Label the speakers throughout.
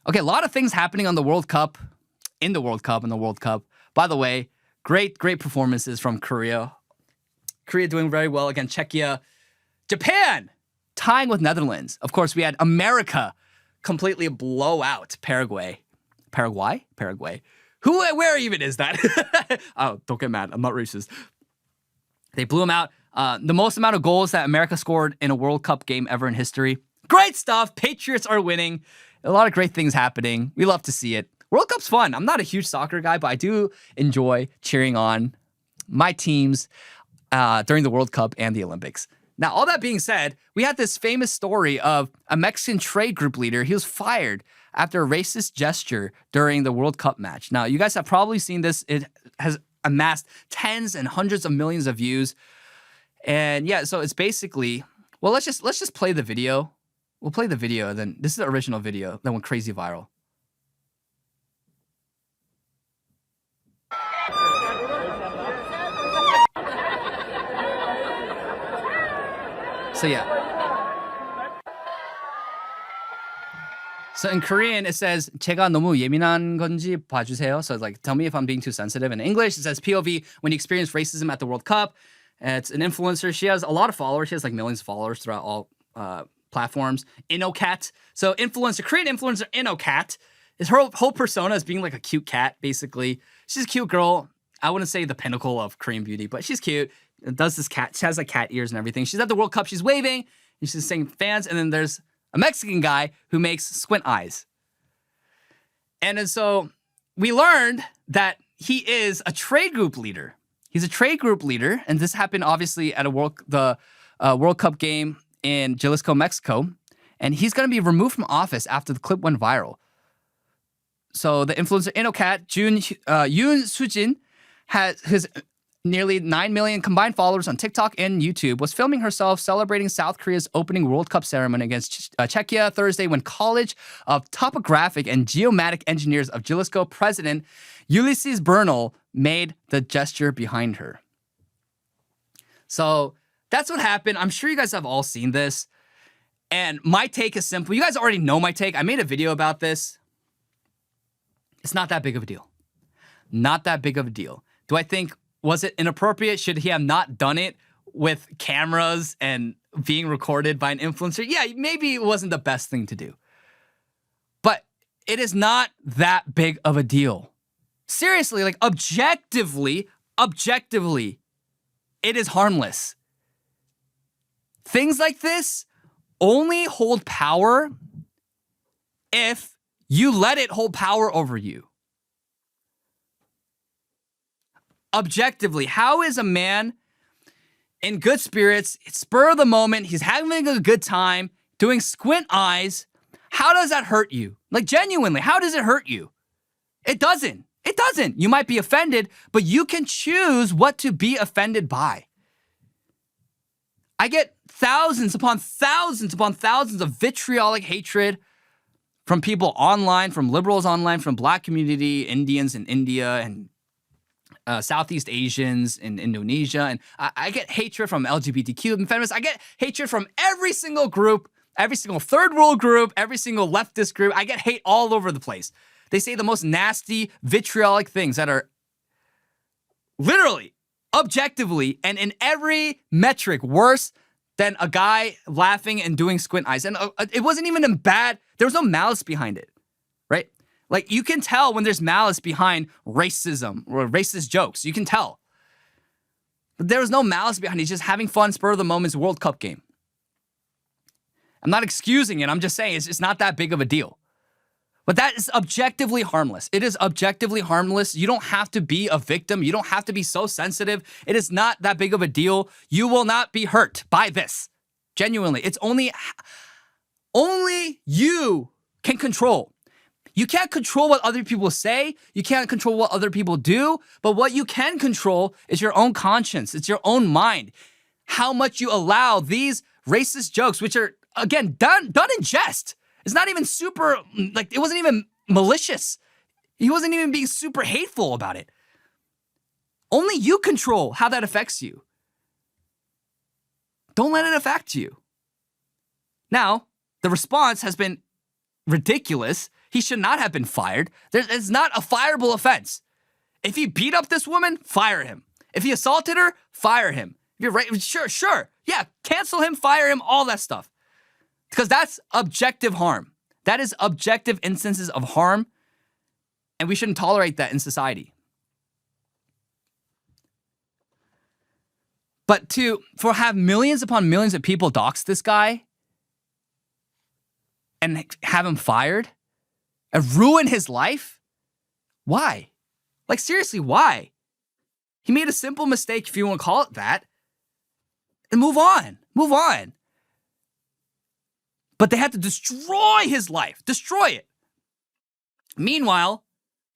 Speaker 1: Okay, a lot of things happening on the World Cup, in the World Cup, By the way, great performances from Korea. Korea doing very well against Czechia. Japan tying with Netherlands. Of course, we had America completely blow out Paraguay. Paraguay? Where even is that? Oh, don't get mad. I'm not racist. They blew them out. The most amount of goals that America scored in a World Cup game ever in history. Great stuff. Patriots are winning. A lot of great things happening. We love to see it. World Cup's fun. I'm not a huge soccer guy, but I do enjoy cheering on my teams during the World Cup and the Olympics. Now, all that being said, we had this famous story of a Mexican trade group leader. He was fired after a racist gesture during the World Cup match. Now, you guys have probably seen this. It has amassed tens and hundreds of millions of views. And yeah, so it's basically, well, let's just play the video. We'll play the video, then this is the original video that went crazy viral. So yeah. So in Korean, it says 제가 너무 예민한 건지 봐주세요. So it's like, tell me if I'm being too sensitive. In English, it says POV when you experience racism at the World Cup. It's an influencer. She has a lot of followers. She has like millions of followers throughout all platforms. InnoCat. So influencer, Korean influencer InnoCat. Her whole persona is being like a cute cat, basically. She's a cute girl. I wouldn't say the pinnacle of Korean beauty, but she's cute. Does this cat. She has like cat ears and everything. She's at the World Cup. She's waving. And she's saying fans. And then there's a Mexican guy who makes squint eyes. And then so we learned that he is a trade group leader. He's a trade group leader. And this happened obviously at the World Cup game in Jalisco, Mexico. And he's going to be removed from office after the clip went viral. So the influencer InnoCat, Yoon Sujin, has his nearly 9 million combined followers on TikTok and YouTube, was filming herself celebrating South Korea's opening World Cup ceremony against Czechia Thursday when College of Topographic and Geomatic Engineers of Jalisco president Ulysses Bernal made the gesture behind her. So that's what happened. I'm sure you guys have all seen this. And my take is simple. You guys already know my take. I made a video about this. It's not that big of a deal. Not that big of a deal. Do I think, was it inappropriate? Should he have not done it with cameras and being recorded by an influencer? Yeah, maybe it wasn't the best thing to do. But it is not that big of a deal. Seriously, like objectively, it is harmless. Things like this only hold power if you let it hold power over you. Objectively, how is a man in good spirits, spur of the moment, he's having a good time, doing squint eyes, how does that hurt you? Like genuinely, how does it hurt you? It doesn't. It doesn't. You might be offended, but you can choose what to be offended by. I get thousands upon thousands of vitriolic hatred from people online, from liberals online, from black community, Indians in India, and Southeast Asians in Indonesia. And I get hatred from LGBTQ and feminists. I get hatred from every single group, every single third world group, every single leftist group. I get hate all over the place. They say the most nasty, vitriolic things that are literally, objectively, and in every metric worse than a guy laughing and doing squint eyes. And it wasn't even bad. There was no malice behind it, right? Like, you can tell when there's malice behind racism or racist jokes. You can tell. But there was no malice behind it. He's just having fun, spur of the moment's World Cup game. I'm not excusing it. I'm just saying it's not that big of a deal. But that is objectively harmless. It is objectively harmless. You don't have to be a victim. You don't have to be so sensitive. It is not that big of a deal. You will not be hurt by this. Genuinely. It's only you can control. You can't control what other people say. You can't control what other people do. But what you can control is your own conscience. It's your own mind. How much you allow these racist jokes, which are, again, done in jest. It's not even super, like, it wasn't even malicious. He wasn't even being super hateful about it. Only you control how that affects you. Don't let it affect you. Now, the response has been ridiculous. He should not have been fired. It's not a fireable offense. If he beat up this woman, fire him. If he assaulted her, fire him. If you're right, sure. Yeah, cancel him, fire him, all that stuff. Because that's objective harm. That is objective instances of harm, and we shouldn't tolerate that in society. But for have millions upon millions of people dox this guy and have him fired and ruin his life? Why? Like, seriously, why? He made a simple mistake, if you want to call it that, and move on. Move on. But they had to destroy his life. Destroy it. Meanwhile,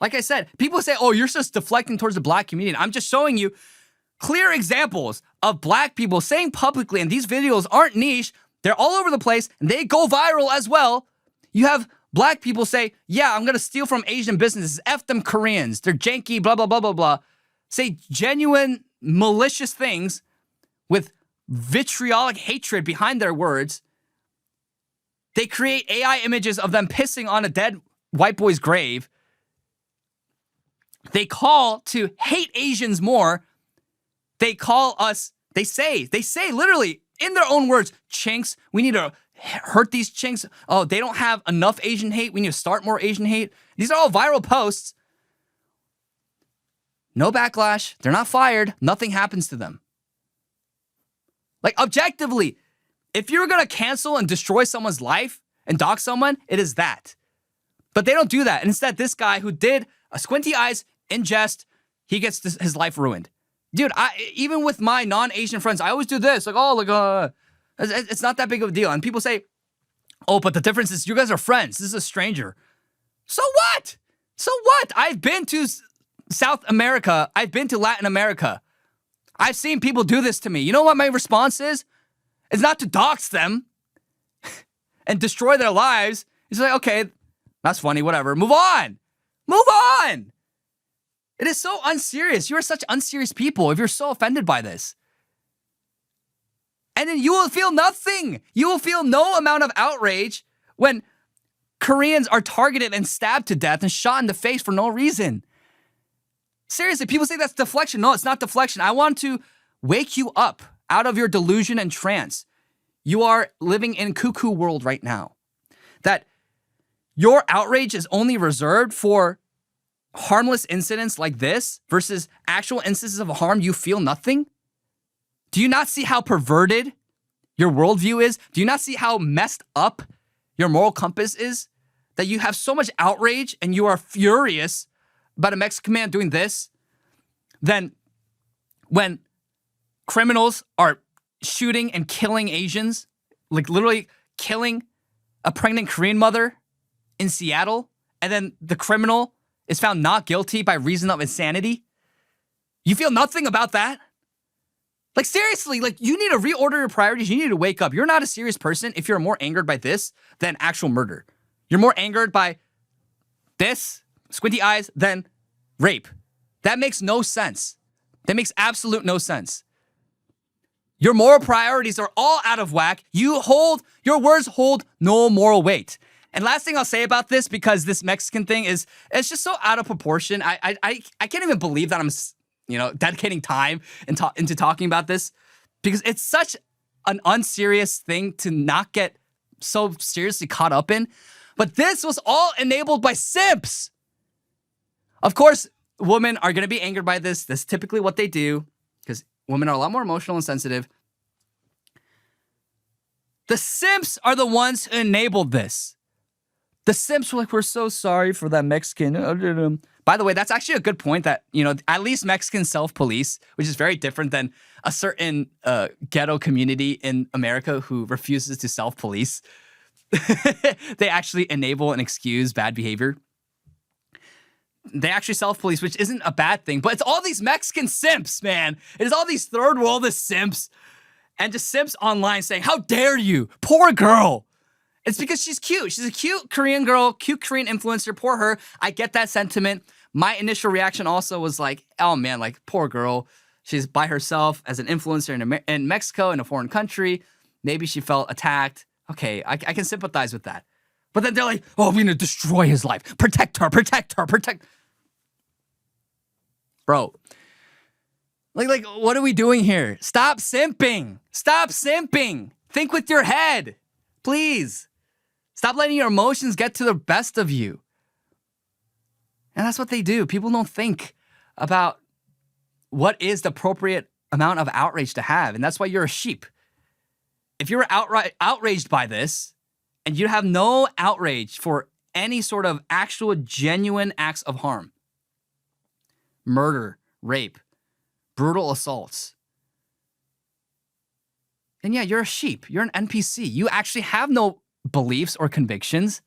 Speaker 1: like I said, people say, oh, you're just deflecting towards the black community. I'm just showing you clear examples of black people saying publicly, and these videos aren't niche, they're all over the place, and they go viral as well. You have black people say, yeah, I'm going to steal from Asian businesses. F them Koreans. They're janky, blah, blah, blah, blah, blah. Say genuine, malicious things with vitriolic hatred behind their words. They create AI images of them pissing on a dead white boy's grave. They call to hate Asians more. They call us, they say literally in their own words, chinks. We need to hurt these chinks. Oh, they don't have enough Asian hate. We need to start more Asian hate. These are all viral posts. No backlash. They're not fired. Nothing happens to them. Like, objectively, if you're going to cancel and destroy someone's life and dox someone, it is that. But they don't do that. Instead, this guy who did a squinty eyes in jest, he gets his life ruined. Dude, even with my non-Asian friends, I always do this. Like, oh, it's not that big of a deal. And people say, oh, but the difference is you guys are friends. This is a stranger. So what? So what? I've been to South America. I've been to Latin America. I've seen people do this to me. You know what my response is? It's not to dox them and destroy their lives. It's like, okay, that's funny, whatever. Move on. Move on. It is so unserious. You are such unserious people if you're so offended by this. And then you will feel nothing. You will feel no amount of outrage when Koreans are targeted and stabbed to death and shot in the face for no reason. Seriously, people say that's deflection. No, it's not deflection. I want to wake you up out of your delusion and trance. You are living in cuckoo world right now. That your outrage is only reserved for harmless incidents like this versus actual instances of harm. You feel nothing? Do you not see how perverted your worldview is? Do you not see how messed up your moral compass is? That you have so much outrage and you are furious about a Mexican man doing this, then when criminals are shooting and killing Asians, like literally killing a pregnant Korean mother in Seattle, and then the criminal is found not guilty by reason of insanity, you feel nothing about that? Like, seriously, like, you need to reorder your priorities. You need to wake up. You're not a serious person if you're more angered by this than actual murder. You're more angered by this, squinty eyes, than rape. That makes no sense. That makes absolute no sense. Your moral priorities are all out of whack. Your words hold no moral weight. And last thing I'll say about this, because this Mexican thing it's just so out of proportion. I can't even believe that I'm, dedicating time into talking about this, because it's such an unserious thing to not get so seriously caught up in. But this was all enabled by simps. Of course, women are going to be angered by this. That's typically what they do, because women are a lot more emotional and sensitive. The simps are the ones who enabled this. The simps were like, we're so sorry for that Mexican. By the way, that's actually a good point that, at least Mexicans self-police, which is very different than a certain ghetto community in America who refuses to self-police. They actually enable and excuse bad behavior. They actually self-police, which isn't a bad thing, but it's all these Mexican simps, man. It is all these third worldist simps and just simps online saying, how dare you? Poor girl. It's because she's cute. She's a cute Korean girl, cute Korean influencer. Poor her. I get that sentiment. My initial reaction also was like, oh man, like, poor girl. She's by herself as an influencer in Mexico, in a foreign country. Maybe she felt attacked. Okay, I can sympathize with that. But then they're like, oh, we're going to destroy his life. Protect her, protect her, protect. Bro, like, what are we doing here? Stop simping. Stop simping. Think with your head, please. Stop letting your emotions get to the best of you. And that's what they do. People don't think about what is the appropriate amount of outrage to have. And that's why you're a sheep. If you're outright outraged by this and you have no outrage for any sort of actual genuine acts of harm, murder, rape, brutal assaults, then yeah, you're a sheep. You're an NPC. You actually have no beliefs or convictions.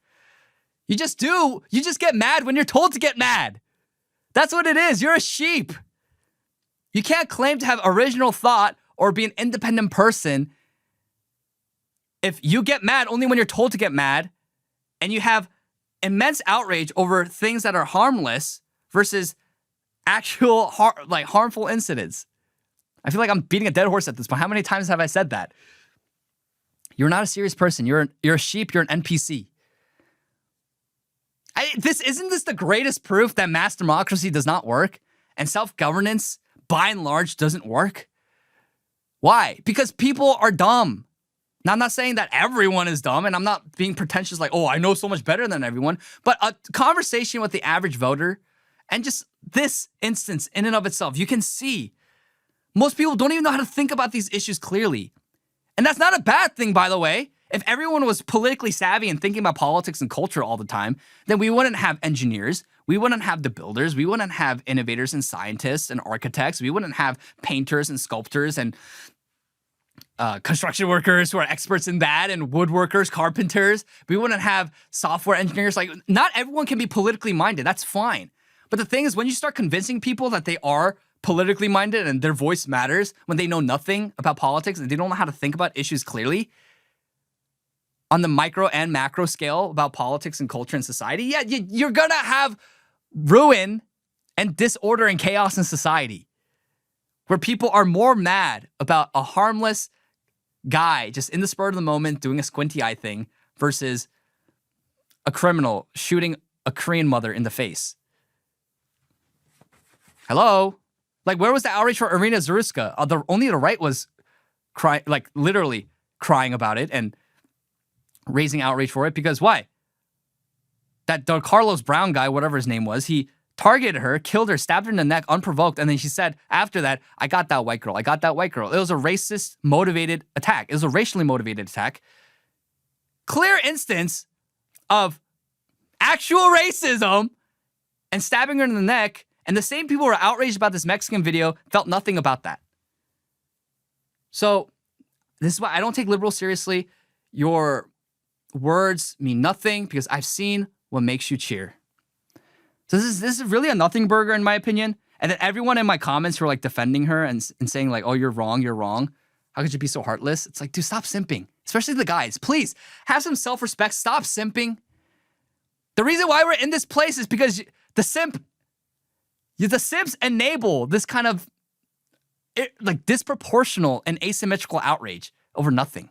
Speaker 1: You just do. You just get mad when you're told to get mad. That's what it is. You're a sheep. You can't claim to have original thought or be an independent person if you get mad only when you're told to get mad, and you have immense outrage over things that are harmless versus actual harmful incidents. I feel like I'm beating a dead horse at this point. How many times have I said that? You're not a serious person. You're a sheep. You're an NPC. Isn't this the greatest proof that mass democracy does not work and self-governance, by and large, doesn't work? Why? Because people are dumb. Now, I'm not saying that everyone is dumb, and I'm not being pretentious like, oh, I know so much better than everyone, but a conversation with the average voter, and just this instance in and of itself, you can see most people don't even know how to think about these issues clearly. And that's not a bad thing, by the way. If everyone was politically savvy and thinking about politics and culture all the time, then we wouldn't have engineers, we wouldn't have the builders, we wouldn't have innovators and scientists and architects, we wouldn't have painters and sculptors and construction workers who are experts in that, and woodworkers, carpenters. We wouldn't have software engineers. Like, not everyone can be politically minded. That's fine. But the thing is, when you start convincing people that they are politically minded and their voice matters when they know nothing about politics and they don't know how to think about issues clearly on the micro and macro scale about politics and culture and society, yeah, you're gonna have ruin and disorder and chaos in society where people are more mad about a harmless guy just in the spur of the moment doing a squinty eye thing versus a criminal shooting a Korean mother in the face. Hello? Like, where was the outrage for Irina Zaruska? Only the right was crying, like literally crying about it and raising outrage for it. Because why? That Carlos Brown guy, whatever his name was, he targeted her, killed her, stabbed her in the neck unprovoked. And then she said after that, I got that white girl. I got that white girl. It was a racist motivated attack. It was a racially motivated attack. Clear instance of actual racism and stabbing her in the neck. And the same people who were outraged about this Mexican video felt nothing about that. So this is why I don't take liberals seriously. Your words mean nothing because I've seen what makes you cheer. So this is really a nothing burger in my opinion. And then everyone in my comments who are like defending her and saying like, oh, you're wrong, you're wrong. How could you be so heartless? It's like, dude, stop simping. Especially the guys. Please have some self-respect. Stop simping. The reason why we're in this place is because the simps enable this kind of like disproportional and asymmetrical outrage over nothing.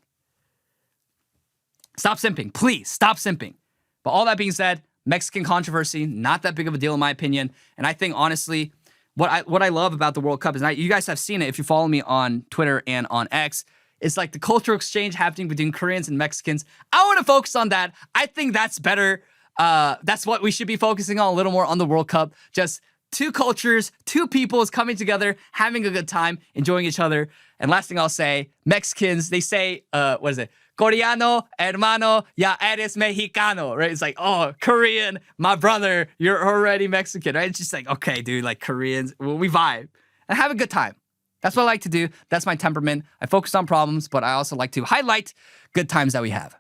Speaker 1: Stop simping. Please stop simping. But all that being said, Mexican controversy, not that big of a deal in my opinion. And I think honestly, what I love about the World Cup is, you guys have seen it if you follow me on Twitter and on X, it's like the cultural exchange happening between Koreans and Mexicans. I want to focus on that. I think that's better. That's what we should be focusing on a little more on the World Cup. Just two cultures, two peoples coming together, having a good time, enjoying each other. And last thing I'll say, Mexicans, they say, what is it? Coreano, hermano, ya eres mexicano, right? It's like, oh, Korean, my brother, you're already Mexican, right? It's just like, okay, dude, like Koreans, we vibe and have a good time. That's what I like to do. That's my temperament. I focus on problems, but I also like to highlight good times that we have.